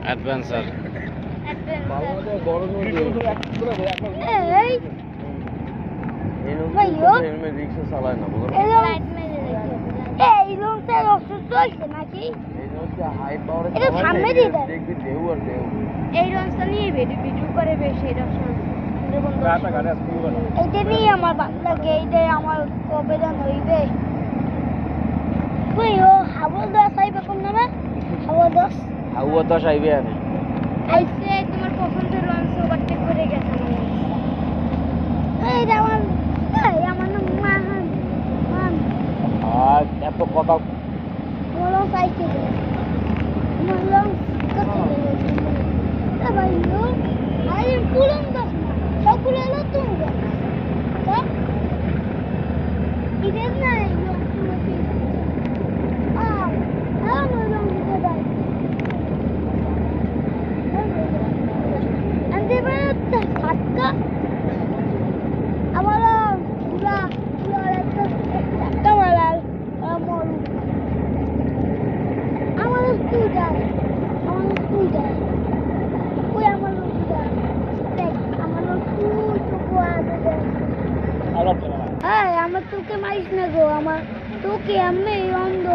Adventure বড় নদী এই ভাইও রিক্সা চালায় না বুঝলো এই লঞ্চের অবস্থা চলছে নাকি এই হচ্ছে হাই পাওয়ারে এটা সামনে দিয়ে দেয়। দেখবি ঢেউ আর ঢেউ এই লঞ্চটা নিয়ে ভিডিও করে বেশ এটা এইটা নিয়ে আমার ভালো লাগে এইটাই আমার কবে যেন হইবে ভাইও হাওয়া দাস আইবে কোন নামে হাওয়া দাস হাওয়া তো আইবে আনে আইসে তোমার পছন্দের লঞ্চ ওভারটেক করে গেছে এই আমার নাম মান আর এত কথা বলো চাইছে বললাম কত না ভাইও আরে পুরন দাস না সবগুলো এলো তুমি হ্যাঁ ইদের না আমার তোকে মারিস না গো আমার তোকে আমি অন্ধ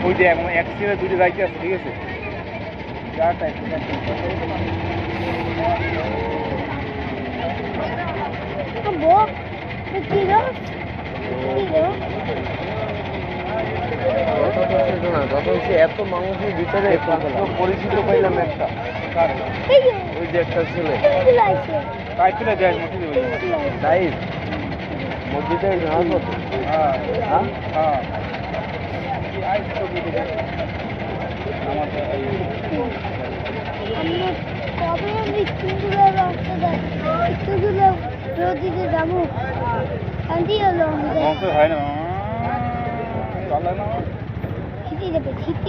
ওই যে এক সিনে দুটো যাইতে আছে ঠিক আছে এত মানুষের ভিতরে পরিচিত পাইলাম একটা ওই যে একটা ছেলে তাইলে দেয় তাই মসজিদের ঘাস হতো হ্যাঁ হ্যাঁ কবে আমি স্কুলে রোদিতে যাবো কান্দি হলো হয় না চলে না ছিটি দেবে কি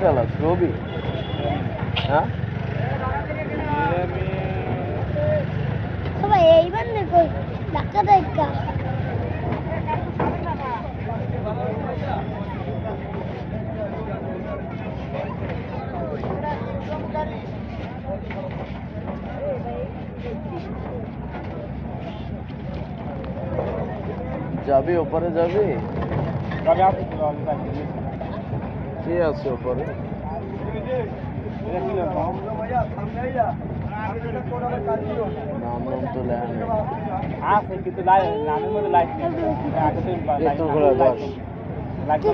চালা ছবি হ্যাঁ সবাই এইবার দেখো ধাক্কা ধাক্কা যাবি ওপরে যাবি কে আছে ওপরে নাম তো লেখা আছে কিন্তু নামের মধ্যে লাইট নেই কীর্তনখোলা 10 নাকি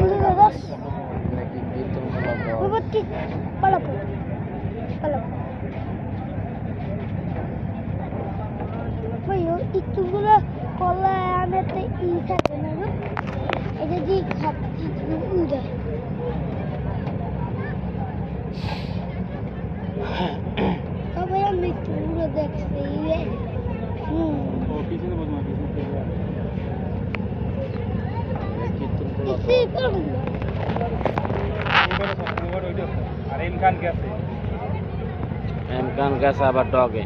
কীর্তনখোলা 10 পালাপো ভাইও ইটগুলো কলা আনাতে ই থাকে না গো এটা দিয়ে খাপ উড়ে তবে আমি ইটগুলো দেখছি আর ইমকান গেছে এমকান গেছে আবার ডগে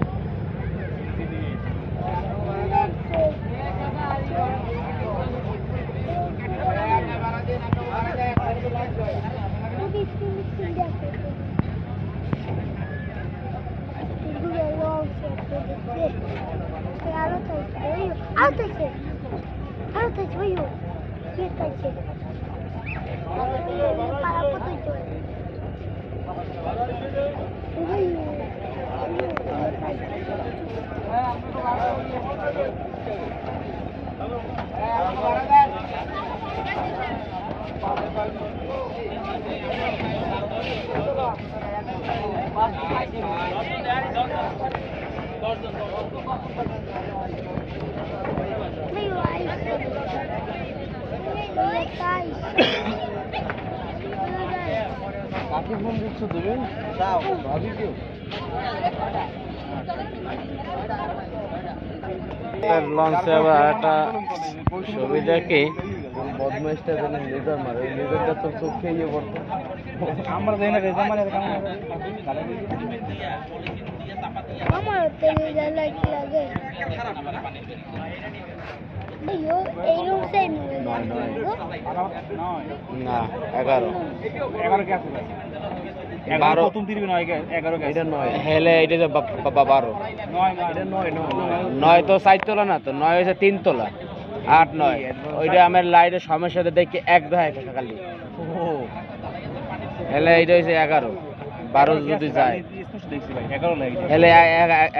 কাকে ফোন দিচ্ছ তুমি? ভাবি কেউ আমাদের লঞ্চে আবার একটা সুবিধা কি বদমাইশটা জানেন লেজার মারে ওই লেজারটা তো চোখে ইয়ে পড়তো আমরা যাই না রেজা মানে আমার তো লেজার লাইট লাগে ভাইও এই রুম সেম না 11 11 কে আছে 11 প্রথম দিবি না 11 কে এটা নয় হেলে এটা যে 12 এটা নয় 9 তো 4 তোলা না তো 9 হচ্ছে 3 তোলা 8 9 ওইটা আমার লাইটের সমস্যাতে দেখি এক দেখায় খালি হেলে এটা হচ্ছে 11 12 যদি যায় দেখছি ভাই 11 লাগে হেলে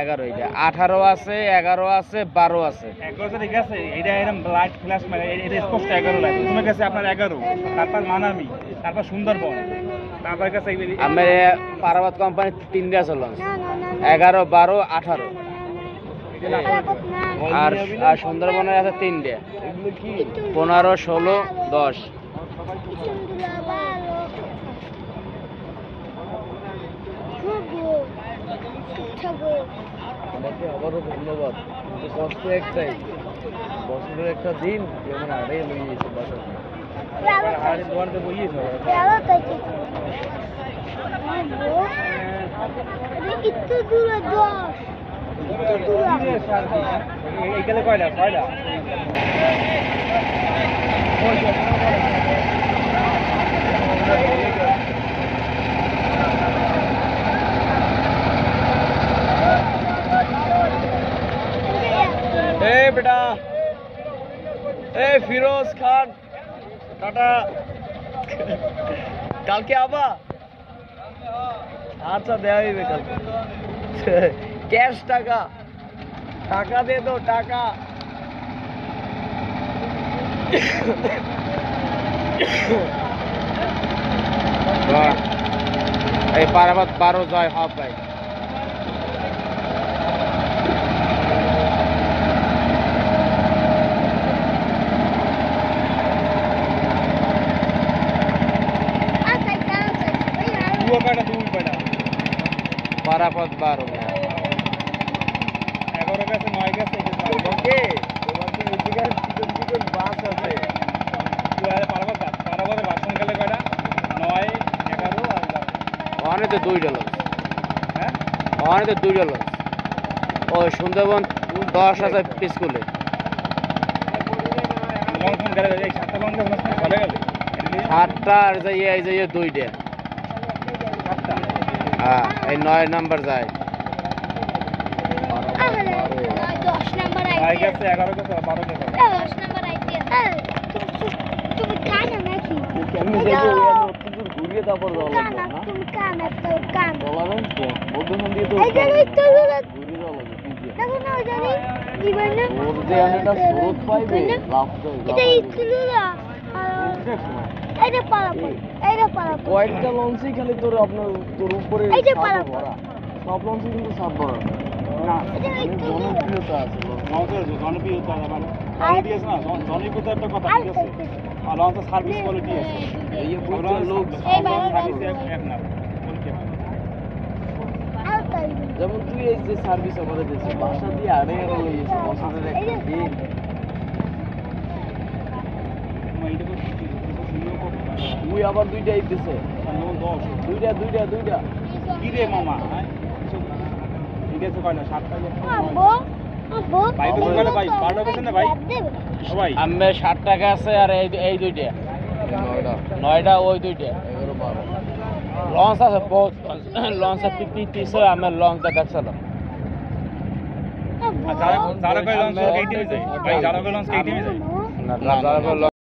11 এটা 18 আছে 11 আছে 12 আছে 11 ঠিক আছে এটা এরকম লাইট ফ্ল্যাশ মানে এটা স্পষ্ট 11 লাগে তোমার কাছে আপনার 11 তারপর মানামি তারপর সুন্দরবন তারপর কাছে আমার পারাবাদ কোম্পানি 3টা আছে লঞ্চ না না 11 12 18 না আর আর সুন্দরবনের আছে 3টা এগুলো কি 15 16 10 আমাকে আবারও ধন্যবাদ কিন্তু কষ্ট একটাই বছরের একটা দিন যেমন আড়াই লই গেছে বাসা আর দোয়ারতে বইয়েছে একটু দূরে এইখানে কয়টা 6টা ए बेटा ए फिरोज खान टाटा কালকে আবা আচ্ছা দেয়া হইবে কালকে ক্যাশ টাকা টাকা দে তো টাকা এই পারাবাদ 12 জয় হব ভাই দুয়া কয়টা দুই কয়টা পারাবাদ 12 11 কাছে 9 কাছে ওকে তোমার কি মিটিকার চিকন বাস আছে পারাবাদে বাসন গেলে কয়টা 9 11 আর 12 অনেক তো 2টা লঞ্চ হ্যাঁ অনেক তো 2টা লঞ্চ ওই সুন্দরবন 10 আছে স্কুলে লং ফোন গেলে এই 7টা লং গেলে চলে গেলে 8টা আর যাইয়ে এই যাইয়ে 2টা হ্যাঁ এই 9 নাম্বার যায় 10 নাম্বার ভাই কাছে 11 কাছে 12 কাছে 10 নাম্বার আইডিয়া তুমি কানা নাকি কেমনে যাইবো অতদূর ঘুরিয়ে তারপর যাওয়া লাগবে না তুমি কানা তো কান বলাবেন তো মধ্যখান দিয়ে তো এই যে তো ঘুরিয়ে যাওয়া লাগবে কি যে দেখো না জানি জীবন না ওর যে একটা স্রোত পাইবে লাভ এটা ইচ্ছুলো না এইটা পারাপার কয়েকটা লঞ্চই খালি তোর আপনার তোর উপরে এই যে সাপ পালা। ভরা সব লঞ্চই কিন্তু সাপ ভরা না এটা অনেক একটু জনপ্রিয়তা আছে লঞ্চের জনপ্রিয়তা মানে জনপ্রিয়তা না জনপ্রিয়তা একটা কথা ঠিক আছে আর লঞ্চের সার্ভিস কোয়ালিটি আছে এই যে বুঝতে লোক এই ভালো সার্ভিস এক না যেমন তুই এই যে সার্ভিস আমাদের দিয়েছিস বাসা দিয়ে আড়ে আড়ে লই গেছে বছরের একটা দিন তুই আবার দুইটা দিতেছে দুইটা কি রে মামা ঠিক আছে কয়টা 7টা আব্বু আব্বু ভাই তো বলে ভাই 12 কাছে না ভাই ও ভাই আমি 60 টাকা আছে আর এই 2টা 9টা ওই 2টা 11 12 লঞ্চ আছে বহুত লঞ্চে পিছে আমার লঞ্চটা দেখছিল যারা কয় লঞ্চ এই টিমে যায় ভাই যারা কয় লঞ্চ এই টিমে যায় না